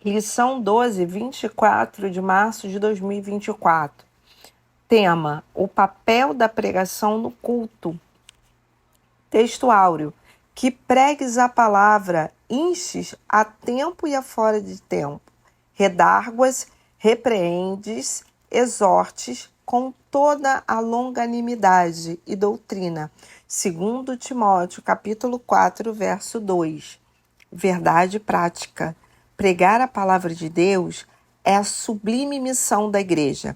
Lição 12, 24 de março de 2024. Tema: o papel da pregação no culto. Texto áureo: que pregues a palavra, instes a tempo e a fora de tempo, redarguas, repreendes, exortes com toda a longanimidade e doutrina. 2 Timóteo, capítulo 4, verso 2. Verdade prática. Pregar a palavra de Deus é a sublime missão da igreja.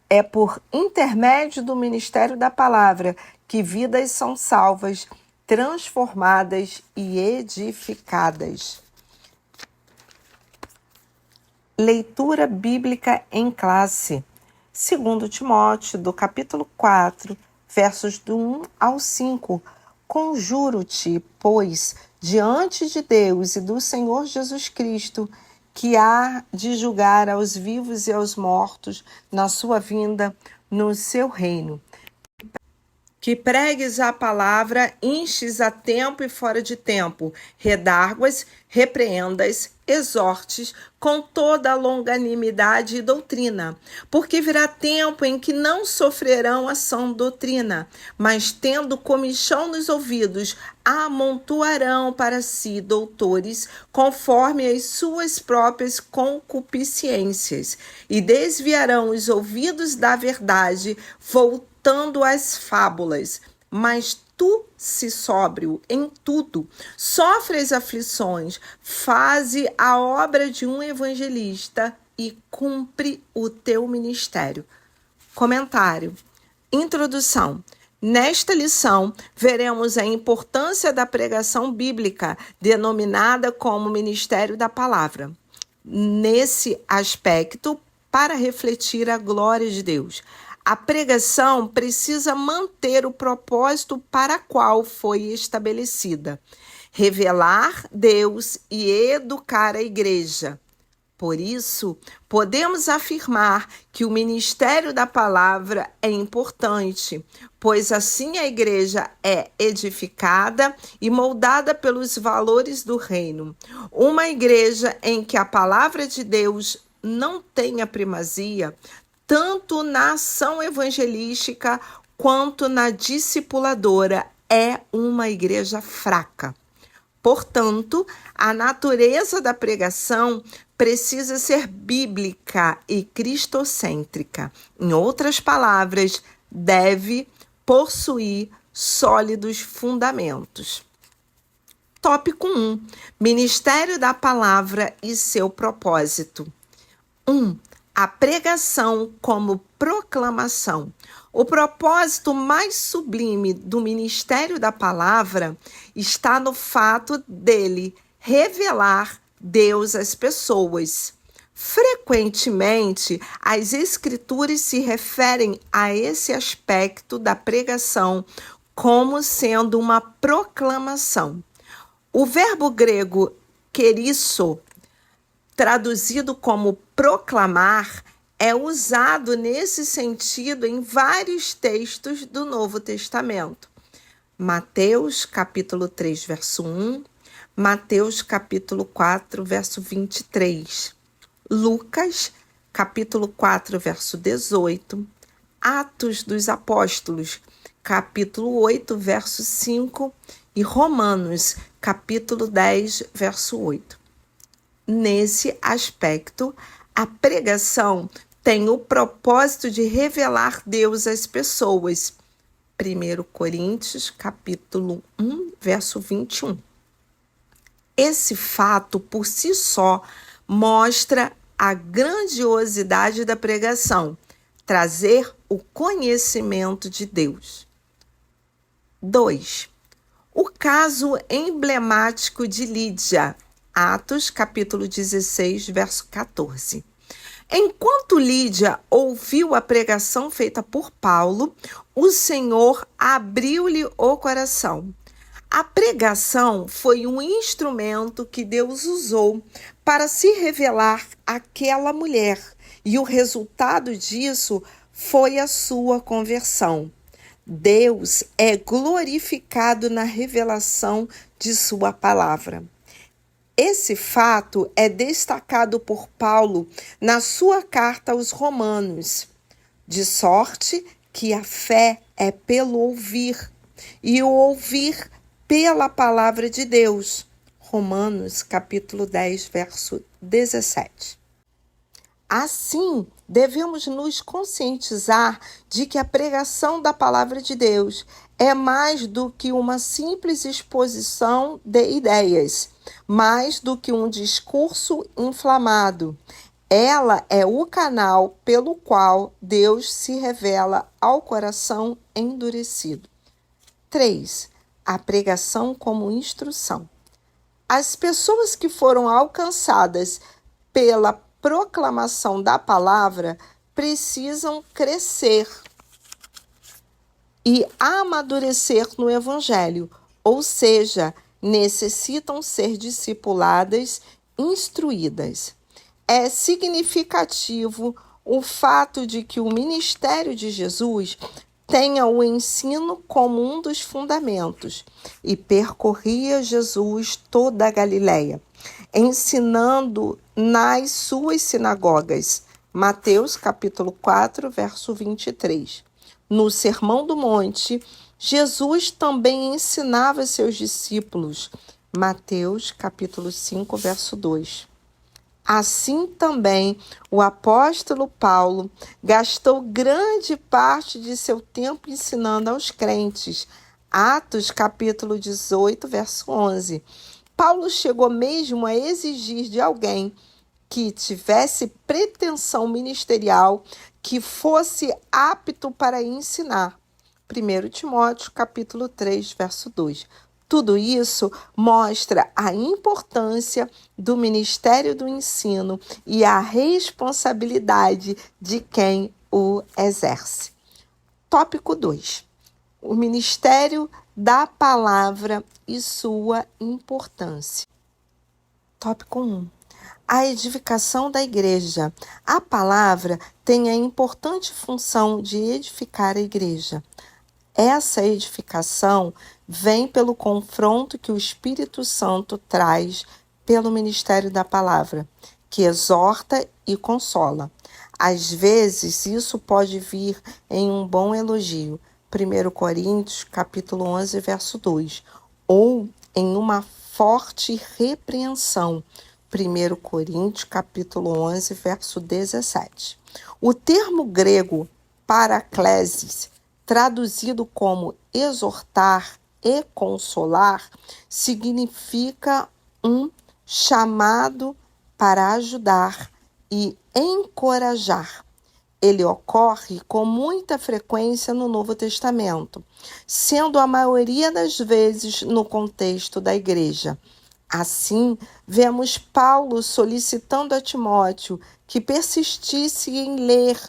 É por intermédio do ministério da palavra que vidas são salvas, transformadas e edificadas. Leitura bíblica em classe. 2 Timóteo, do capítulo 4, versos do 1 ao 5. Conjuro-te, pois, diante de Deus e do Senhor Jesus Cristo, que há de julgar aos vivos e aos mortos na sua vinda no seu reino. Que pregues a palavra, instes a tempo e fora de tempo, redarguas, repreendas, exortes com toda a longanimidade e doutrina, porque virá tempo em que não sofrerão a sã doutrina, mas tendo comichão nos ouvidos, amontoarão para si doutores, conforme as suas próprias concupiscências, e desviarão os ouvidos da verdade, voltando às fábulas. Mas tu, se sóbrio em tudo, sofre as aflições, faze a obra de um evangelista e cumpre o teu ministério. Comentário. Introdução. Nesta lição, veremos a importância da pregação bíblica, denominada como Ministério da Palavra. Nesse aspecto, para refletir a glória de Deus, a pregação precisa manter o propósito para o qual foi estabelecida: revelar Deus e educar a igreja. Por isso, podemos afirmar que o ministério da palavra é importante, pois assim a igreja é edificada e moldada pelos valores do reino. Uma igreja em que a palavra de Deus não tenha primazia, tanto na ação evangelística quanto na discipuladora, é uma igreja fraca. Portanto, a natureza da pregação precisa ser bíblica e cristocêntrica. Em outras palavras, deve possuir sólidos fundamentos. Tópico 1. Ministério da Palavra e seu propósito. 1. A pregação como proclamação. O propósito mais sublime do ministério da palavra está no fato dele revelar Deus às pessoas. Frequentemente, as escrituras se referem a esse aspecto da pregação como sendo uma proclamação. O verbo grego kerisso, traduzido como proclamar, é usado nesse sentido em vários textos do Novo Testamento. Mateus, capítulo 3, verso 1, Mateus, capítulo 4, verso 23, Lucas, capítulo 4, verso 18, Atos dos Apóstolos, capítulo 8, verso 5 e Romanos, capítulo 10, verso 8. Nesse aspecto, a pregação tem o propósito de revelar Deus às pessoas. 1 Coríntios, capítulo 1, verso 21. Esse fato, por si só, mostra a grandiosidade da pregação, trazer o conhecimento de Deus. 2. O caso emblemático de Lídia, Atos, capítulo 16, verso 14. Enquanto Lídia ouviu a pregação feita por Paulo, o Senhor abriu-lhe o coração. A pregação foi um instrumento que Deus usou para se revelar àquela mulher, e o resultado disso foi a sua conversão. Deus é glorificado na revelação de sua palavra. Esse fato é destacado por Paulo na sua carta aos Romanos, de sorte que a fé é pelo ouvir, e o ouvir pela palavra de Deus. Romanos, capítulo 10, verso 17. Assim, devemos nos conscientizar de que a pregação da palavra de Deus é mais do que uma simples exposição de ideias, mais do que um discurso inflamado. Ela é o canal pelo qual Deus se revela ao coração endurecido. 3. A pregação como instrução. As pessoas que foram alcançadas pela proclamação da palavra precisam crescer e amadurecer no Evangelho, ou seja, necessitam ser discipuladas, instruídas. É significativo o fato de que o ministério de Jesus tenha o ensino como um dos fundamentos e percorria Jesus toda a Galileia, ensinando nas suas sinagogas. Mateus capítulo 4, verso 23. No Sermão do Monte, Jesus também ensinava seus discípulos. Mateus capítulo 5, verso 2. Assim também, o apóstolo Paulo gastou grande parte de seu tempo ensinando aos crentes. Atos, capítulo 18, verso 11. Paulo chegou mesmo a exigir de alguém que tivesse pretensão ministerial que fosse apto para ensinar. 1 Timóteo, capítulo 3, verso 2. Tudo isso mostra a importância do ministério do ensino e a responsabilidade de quem o exerce. Tópico 2. O ministério da palavra e sua importância. Tópico 1. A edificação da igreja. A palavra tem a importante função de edificar a igreja. Essa edificação vem pelo confronto que o Espírito Santo traz pelo ministério da palavra, que exorta e consola. Às vezes, isso pode vir em um bom elogio, 1 Coríntios, capítulo 11, verso 2, ou em uma forte repreensão, 1 Coríntios, capítulo 11, verso 17. O termo grego paraklesis, traduzido como exortar e consolar, significa um chamado para ajudar e encorajar. Ele ocorre com muita frequência no Novo Testamento, sendo a maioria das vezes no contexto da igreja. Assim, vemos Paulo solicitando a Timóteo que persistisse em ler,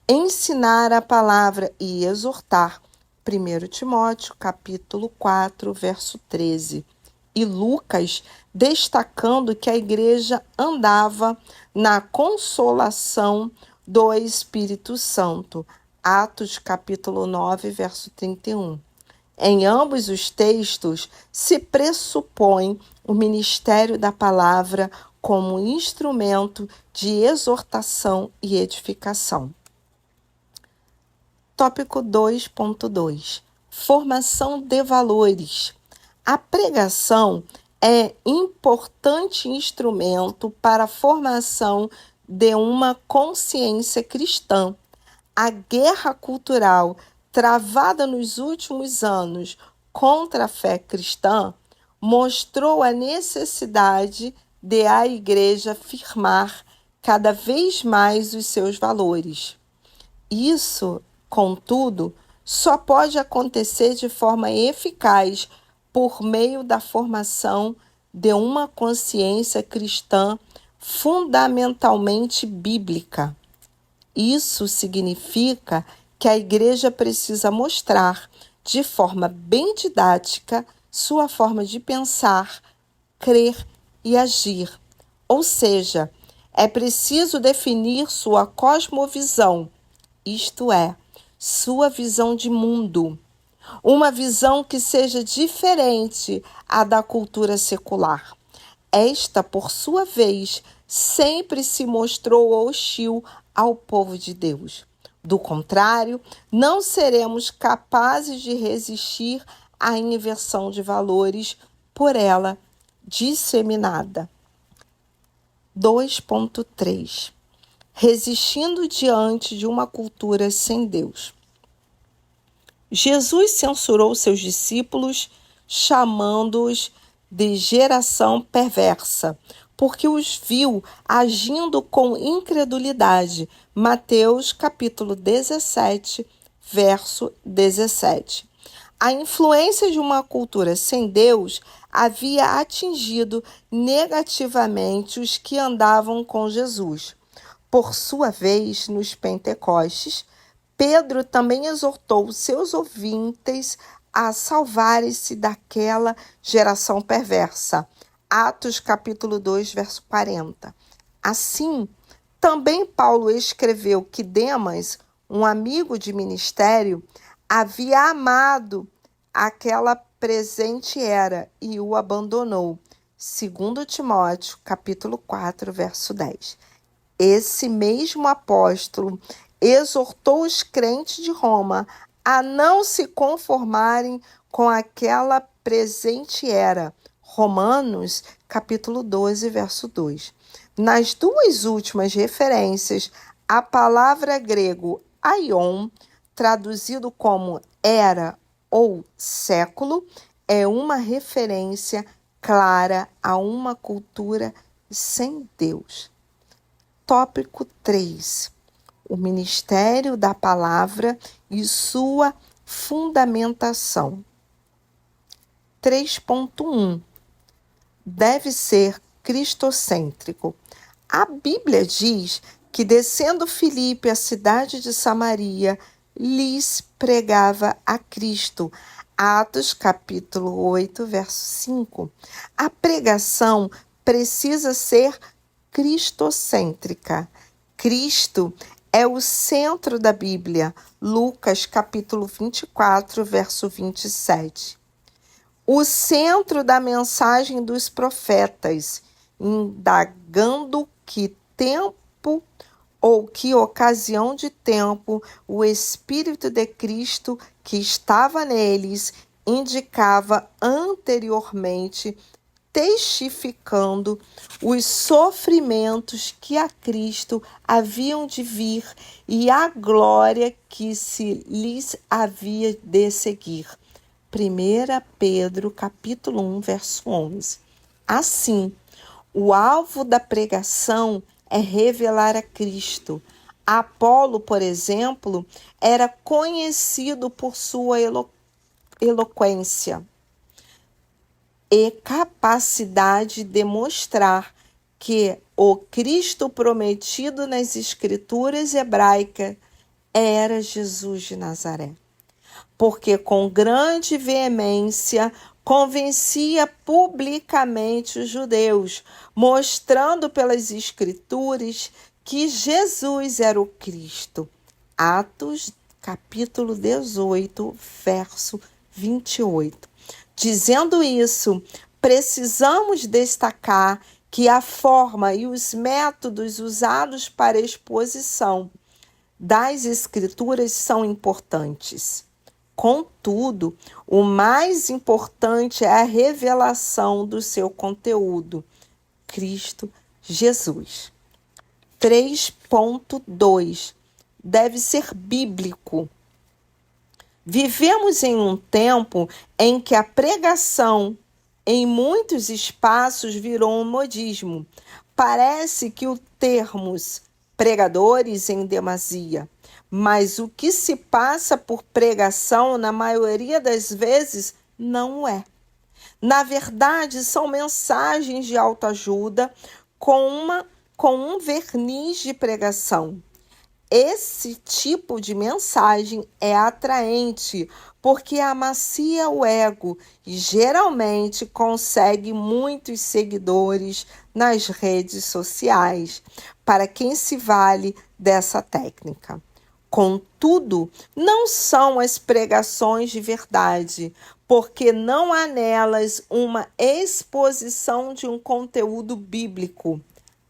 ensinar a palavra e exortar. 1 Timóteo, capítulo 4, verso 13. E Lucas destacando que a igreja andava na consolação do Espírito Santo. Atos, capítulo 9, verso 31. Em ambos os textos se pressupõe o ministério da palavra como instrumento de exortação e edificação. Tópico 2.2. Formação de valores. A pregação é importante instrumento para a formação de uma consciência cristã. A guerra cultural travada nos últimos anos contra a fé cristã mostrou a necessidade de a igreja firmar cada vez mais os seus valores. Isso, contudo, só pode acontecer de forma eficaz por meio da formação de uma consciência cristã fundamentalmente bíblica. Isso significa que a igreja precisa mostrar, de forma bem didática, sua forma de pensar, crer e agir. Ou seja, é preciso definir sua cosmovisão, isto é, sua visão de mundo. Uma visão que seja diferente à da cultura secular. Esta, por sua vez, sempre se mostrou hostil ao povo de Deus. Do contrário, não seremos capazes de resistir à inversão de valores por ela disseminada. 2.3 Resistindo diante de uma cultura sem Deus. Jesus censurou seus discípulos, chamando-os de geração perversa, porque os viu agindo com incredulidade. Mateus capítulo 17, verso 17. A influência de uma cultura sem Deus havia atingido negativamente os que andavam com Jesus. Por sua vez, nos Pentecostes, Pedro também exortou seus ouvintes a salvarem-se daquela geração perversa. Atos capítulo 2, verso 40. Assim, também Paulo escreveu que Demas, um amigo de ministério, havia amado aquela presente era e o abandonou. 2 Timóteo capítulo 4, verso 10. Esse mesmo apóstolo exortou os crentes de Roma a não se conformarem com aquela presente era. Romanos, capítulo 12, verso 2. Nas duas últimas referências, a palavra grego aion, traduzido como era ou século, é uma referência clara a uma cultura sem Deus. Tópico 3. O ministério da palavra e sua fundamentação. 3.1. Deve ser cristocêntrico. A Bíblia diz que, descendo Filipe à cidade de Samaria, lhes pregava a Cristo. Atos capítulo 8, verso 5. A pregação precisa ser cristocêntrica. Cristo é o centro da Bíblia. Lucas capítulo 24, verso 27. O centro da mensagem dos profetas, indagando que tempo ou que ocasião de tempo o Espírito de Cristo que estava neles indicava anteriormente, testificando os sofrimentos que a Cristo haviam de vir e a glória que se lhes havia de seguir. 1 Pedro, capítulo 1, verso 11. Assim, o alvo da pregação é revelar a Cristo. Apolo, por exemplo, era conhecido por sua eloquência e capacidade de mostrar que o Cristo prometido nas Escrituras hebraicas era Jesus de Nazaré, porque com grande veemência convencia publicamente os judeus, mostrando pelas Escrituras que Jesus era o Cristo. Atos capítulo 18, verso 28. Dizendo isso, precisamos destacar que a forma e os métodos usados para a exposição das Escrituras são importantes. Contudo, o mais importante é a revelação do seu conteúdo, Cristo Jesus. 3.2 Deve ser bíblico. Vivemos em um tempo em que a pregação em muitos espaços virou um modismo. Parece que o termos pregadores em demasia, mas o que se passa por pregação, na maioria das vezes, não é. Na verdade, são mensagens de autoajuda com um verniz de pregação. Esse tipo de mensagem é atraente porque amacia o ego e geralmente consegue muitos seguidores nas redes sociais, para quem se vale dessa técnica. Contudo, não são as pregações de verdade, porque não há nelas uma exposição de um conteúdo bíblico.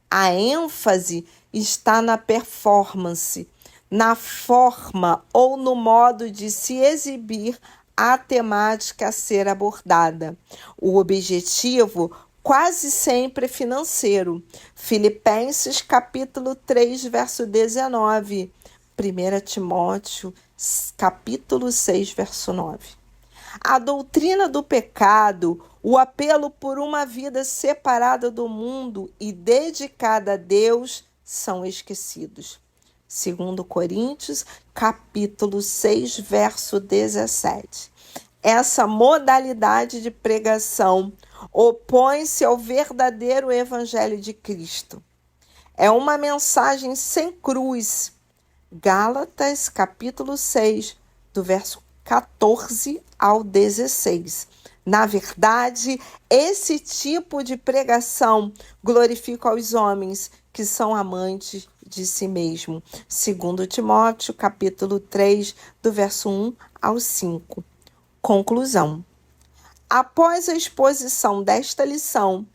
A ênfase está na performance, na forma ou no modo de se exibir a temática a ser abordada. O objetivo quase sempre é financeiro. Filipenses capítulo 3, verso 19. 1 Timóteo capítulo 6, verso 9. A doutrina do pecado, o apelo por uma vida separada do mundo e dedicada a Deus são esquecidos. 2 Coríntios, capítulo 6, verso 17. Essa modalidade de pregação opõe-se ao verdadeiro evangelho de Cristo. É uma mensagem sem cruz. Gálatas, capítulo 6, do verso 14 ao 16. Na verdade, esse tipo de pregação glorifica os homens que são amantes de si mesmo. 2 Timóteo, capítulo 3, do verso 1 ao 5. Conclusão. Após a exposição desta lição,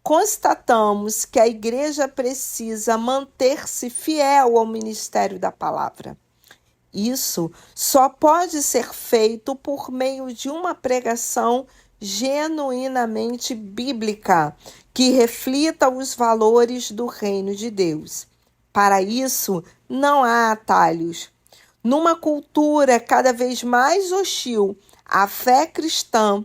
constatamos que a igreja precisa manter-se fiel ao ministério da palavra. Isso só pode ser feito por meio de uma pregação genuinamente bíblica, que reflita os valores do reino de Deus. Para isso, não há atalhos. Numa cultura cada vez mais hostil à fé cristã,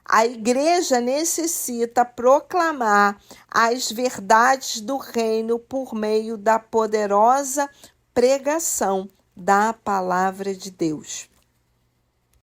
a igreja necessita proclamar as verdades do reino por meio da poderosa pregação da palavra de Deus.